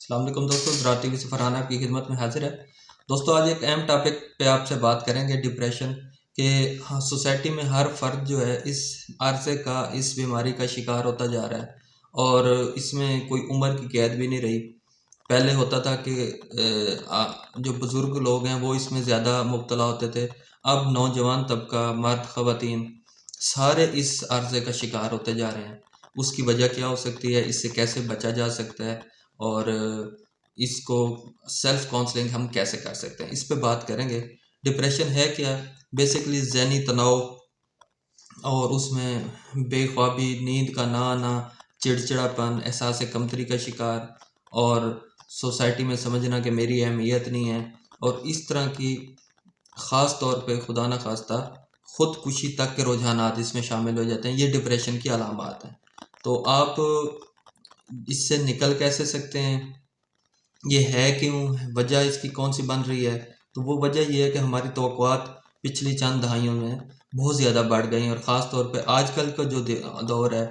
السلام علیکم دوستوں، زراعت ٹی وی سے فرحان آپ کی خدمت میں حاضر ہے۔ دوستوں آج ایک اہم ٹاپک پہ آپ سے بات کریں گے، ڈپریشن کہ سوسائٹی میں ہر فرد جو ہے اس عرصے کا، اس بیماری کا شکار ہوتا جا رہا ہے، اور اس میں کوئی عمر کی قید بھی نہیں رہی۔ پہلے ہوتا تھا کہ جو بزرگ لوگ ہیں وہ اس میں زیادہ مبتلا ہوتے تھے، اب نوجوان طبقہ، مرد خواتین سارے اس عرصے کا شکار ہوتے جا رہے ہیں۔ اس کی وجہ کیا ہو سکتی ہے، اس سے کیسے بچا جا سکتا ہے، اور اس کو سیلف کاؤنسلنگ ہم کیسے کر سکتے ہیں، اس پہ بات کریں گے۔ ڈپریشن ہے کیا؟ بیسیکلی ذہنی تناؤ، اور اس میں بے خوابی، نیند کا نہ آنا، چڑچڑاپن، احساس کمتری کا شکار، اور سوسائٹی میں سمجھنا کہ میری اہمیت نہیں ہے، اور اس طرح کی خاص طور پہ خدا نہ خواستہ خودکشی تک کے رجحانات اس میں شامل ہو جاتے ہیں۔ یہ ڈپریشن کی علامات ہیں۔ تو آپ اس سے نکل کیسے سکتے ہیں، یہ ہے کیوں، وجہ اس کی کون سی بن رہی ہے؟ تو وہ وجہ یہ ہے کہ ہماری توقعات پچھلی چند دہائیوں میں بہت زیادہ بڑھ گئی ہیں، اور خاص طور پہ آج کل کا جو دور ہے،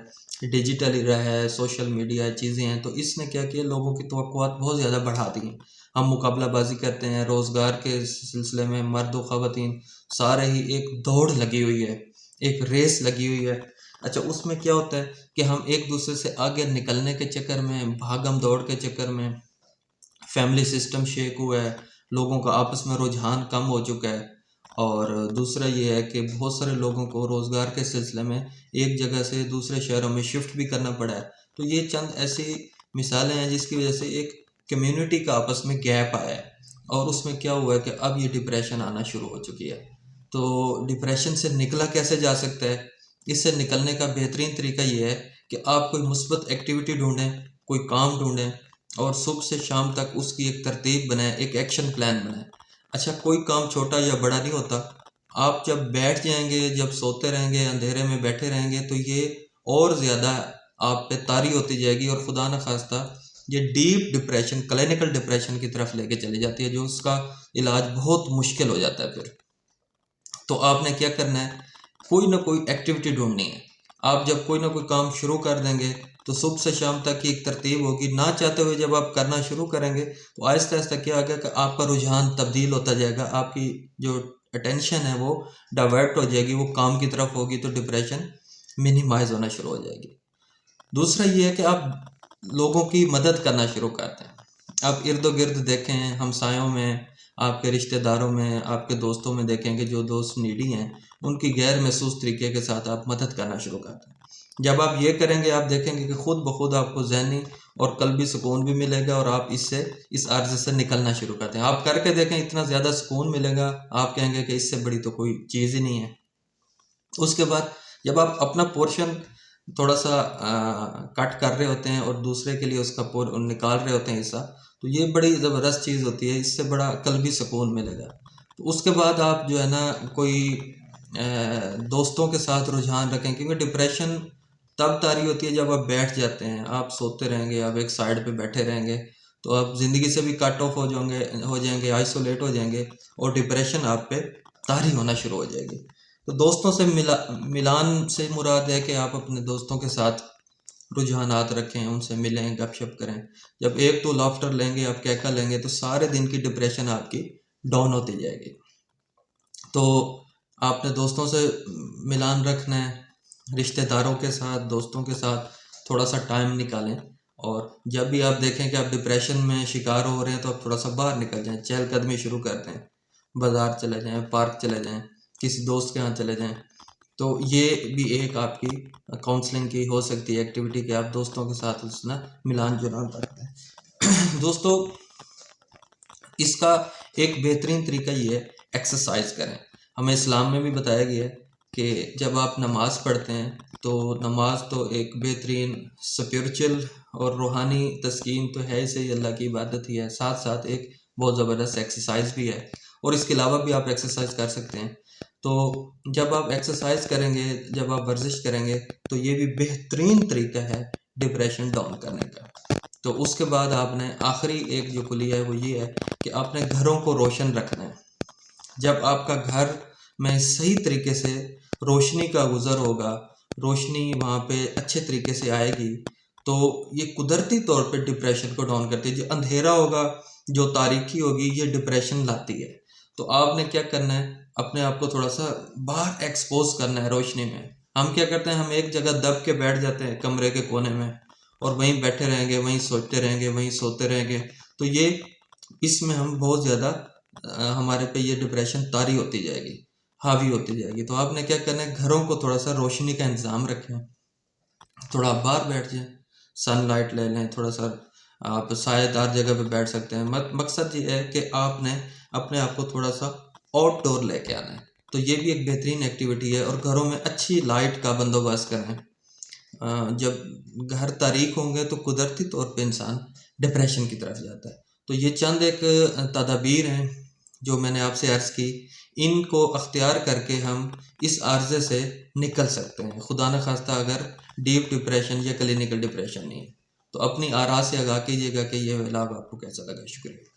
ڈیجیٹل ایرا ہے، سوشل میڈیا چیزیں ہیں، تو اس نے کیا کیا، لوگوں کی توقعات بہت زیادہ بڑھا دی ہیں۔ ہم مقابلہ بازی کرتے ہیں، روزگار کے سلسلے میں مرد و خواتین سارے ہی ایک دوڑ لگی ہوئی ہے، ایک ریس لگی ہوئی ہے۔ اچھا، اس میں کیا ہوتا ہے کہ ہم ایک دوسرے سے آگے نکلنے کے چکر میں، بھاگم دوڑ کے چکر میں، فیملی سسٹم شیک ہوا ہے، لوگوں کا آپس میں رجحان کم ہو چکا ہے، اور دوسرا یہ ہے کہ بہت سارے لوگوں کو روزگار کے سلسلے میں ایک جگہ سے دوسرے شہروں میں شفٹ بھی کرنا پڑا ہے۔ تو یہ چند ایسی مثالیں ہیں جس کی وجہ سے ایک کمیونٹی کا آپس میں گیپ آیا ہے، اور اس میں کیا ہوا ہے کہ اب یہ ڈپریشن آنا شروع ہو چکی ہے۔ تو ڈپریشن سے نکلا کیسے جا سکتا ہے؟ اس سے نکلنے کا بہترین طریقہ یہ ہے کہ آپ کوئی مثبت ایکٹیویٹی ڈھونڈیں، کوئی کام ڈھونڈیں، اور صبح سے شام تک اس کی ایک ترتیب بنائیں، ایک ایکشن پلان بنائیں۔ اچھا، کوئی کام چھوٹا یا بڑا نہیں ہوتا۔ آپ جب بیٹھ جائیں گے، جب سوتے رہیں گے، اندھیرے میں بیٹھے رہیں گے، تو یہ اور زیادہ آپ پہ طاری ہوتی جائے گی، اور خدا نہ خواستہ یہ ڈیپ ڈپریشن، کلینکل ڈپریشن کی طرف لے کے چلی جاتی ہے، جو اس کا علاج بہت مشکل ہو جاتا ہے پھر۔ تو آپ نے کیا کرنا ہے، کوئی نہ کوئی ایکٹیویٹی ڈھونڈنی ہے۔ آپ جب کوئی نہ کوئی کام شروع کر دیں گے تو صبح سے شام تک کی ایک ترتیب ہوگی، نہ چاہتے ہوئے جب آپ کرنا شروع کریں گے تو آہستہ آہستہ کیا ہوگا کہ آپ کا رجحان تبدیل ہوتا جائے گا، آپ کی جو اٹینشن ہے وہ ڈائیورٹ ہو جائے گی، وہ کام کی طرف ہوگی، تو ڈپریشن منیمائز ہونا شروع ہو جائے گی۔ دوسرا یہ ہے کہ آپ لوگوں کی مدد کرنا شروع کرتے ہیں۔ آپ ارد و گرد دیکھیں، ہمسایوں میں، آپ کے رشتہ داروں میں، آپ کے دوستوں میں دیکھیں کہ جو دوست نیڈی ہیں، ان کی غیر محسوس طریقے کے ساتھ آپ مدد کرنا شروع کرتے ہیں۔ جب آپ یہ کریں گے، آپ دیکھیں گے کہ خود بخود آپ کو ذہنی اور قلبی سکون بھی ملے گا، اور آپ اس عرض سے نکلنا شروع کرتے ہیں۔ آپ کر کے دیکھیں، اتنا زیادہ سکون ملے گا، آپ کہیں گے کہ اس سے بڑی تو کوئی چیز ہی نہیں ہے۔ اس کے بعد جب آپ اپنا پورشن تھوڑا سا کٹ کر رہے ہوتے ہیں اور دوسرے کے لیے اس کا نکال رہے ہوتے ہیں حصہ، تو یہ بڑی زبردست چیز ہوتی ہے، اس سے بڑا قلبی سکون ملے گا۔ تو اس کے بعد آپ جو ہے نا کوئی دوستوں کے ساتھ رجحان رکھیں، کیونکہ ڈپریشن تب طاری ہوتی ہے جب آپ بیٹھ جاتے ہیں، آپ سوتے رہیں گے، آپ ایک سائڈ پہ بیٹھے رہیں گے، تو آپ زندگی سے بھی کٹ آف ہو جائیں گے، آئسولیٹ ہو جائیں گے، اور ڈپریشن آپ پہ طاری ہونا شروع ہو جائے گی۔ تو دوستوں سے ملان سے مراد ہے کہ آپ اپنے دوستوں کے ساتھ رجحانات رکھیں، ان سے ملیں، گپ شپ کریں۔ جب ایک تو لافٹر لیں گے، آپ کہکا لیں گے، تو سارے دن کی ڈپریشن آپ کی ڈاؤن ہوتی جائے گی۔ تو آپ نے دوستوں سے ملان رکھنا ہے، رشتہ داروں کے ساتھ، دوستوں کے ساتھ تھوڑا سا ٹائم نکالیں، اور جب بھی آپ دیکھیں کہ آپ ڈپریشن میں شکار ہو رہے ہیں تو آپ تھوڑا سا باہر نکل جائیں، چہل قدمی شروع کر دیں، بازار چلے جائیں، پارک چلے جائیں، کسی دوست کے ہاں چلے جائیں۔ تو یہ بھی ایک آپ کی کاؤنسلنگ کی ہو سکتی ہے ایکٹیویٹی، کہ آپ دوستوں کے ساتھ اس میں ملان جلان رکھتے ہیں۔ دوستو، اس کا ایک بہترین طریقہ یہ ہے، ایکسرسائز کریں۔ ہمیں اسلام میں بھی بتایا گیا ہے کہ جب آپ نماز پڑھتے ہیں تو نماز تو ایک بہترین اسپریچول اور روحانی تسکین تو ہے، اسے اللہ کی عبادت ہی ہے، ساتھ ساتھ ایک بہت زبردست ایکسرسائز بھی ہے، اور اس کے علاوہ بھی آپ ایکسرسائز کر سکتے ہیں۔ تو جب آپ ایکسرسائز کریں گے، جب آپ ورزش کریں گے، تو یہ بھی بہترین طریقہ ہے ڈپریشن ڈاؤن کرنے کا۔ تو اس کے بعد آپ نے آخری ایک جو کلیہ ہے وہ یہ ہے کہ آپ نے گھروں کو روشن رکھنا ہے۔ جب آپ کا گھر میں صحیح طریقے سے روشنی کا گزر ہوگا، روشنی وہاں پہ اچھے طریقے سے آئے گی، تو یہ قدرتی طور پہ ڈپریشن کو ڈاؤن کرتی ہے. جو اندھیرا ہوگا، جو تاریکی ہوگی، یہ ڈپریشن لاتی ہے. تو آپ نے کیا کرنا ہے، اپنے آپ کو تھوڑا سا باہر ایکسپوز کرنا ہے روشنی میں. ہم کیا کرتے ہیں، ہم ایک جگہ دب کے بیٹھ جاتے ہیں کمرے کے کونے میں، اور وہیں بیٹھے رہیں گے، وہیں سوچتے رہیں گے، وہیں سوتے رہیں گے. تو یہ اس میں ہم بہت زیادہ ہمارے پہ یہ ڈپریشن طاری ہوتی جائے گی، حاوی ہوتی جائے گی. تو آپ نے کیا کرنا ہے، گھروں کو تھوڑا سا روشنی کا انتظام رکھیں، تھوڑا باہر بیٹھ جائیں، سن لائٹ لے لیں، تھوڑا سا آپ سایہ دار جگہ پہ بیٹھ سکتے ہیں. مقصد یہ ہے کہ آپ نے اپنے آپ کو تھوڑا سا آؤٹ ڈور لے کے آنا ہے. تو یہ بھی ایک بہترین ایکٹیویٹی ہے. اور گھروں میں اچھی لائٹ کا بندوبست کریں. جب گھر تاریک ہوں گے تو قدرتی طور پہ انسان ڈپریشن کی طرف جاتا ہے. تو یہ چند ایک تدابیر ہیں جو میں نے آپ سے عرض کی. ان کو اختیار کر کے ہم اس عارضے سے نکل سکتے ہیں، خدا نخواستہ اگر ڈیپ ڈپریشن یا کلینکل ڈپریشن نہیں ہے. تو اپنی آراء سے آگاہ کیجیے گا کہ یہ ویلاگ آپ کو کیسا لگا. شکریہ.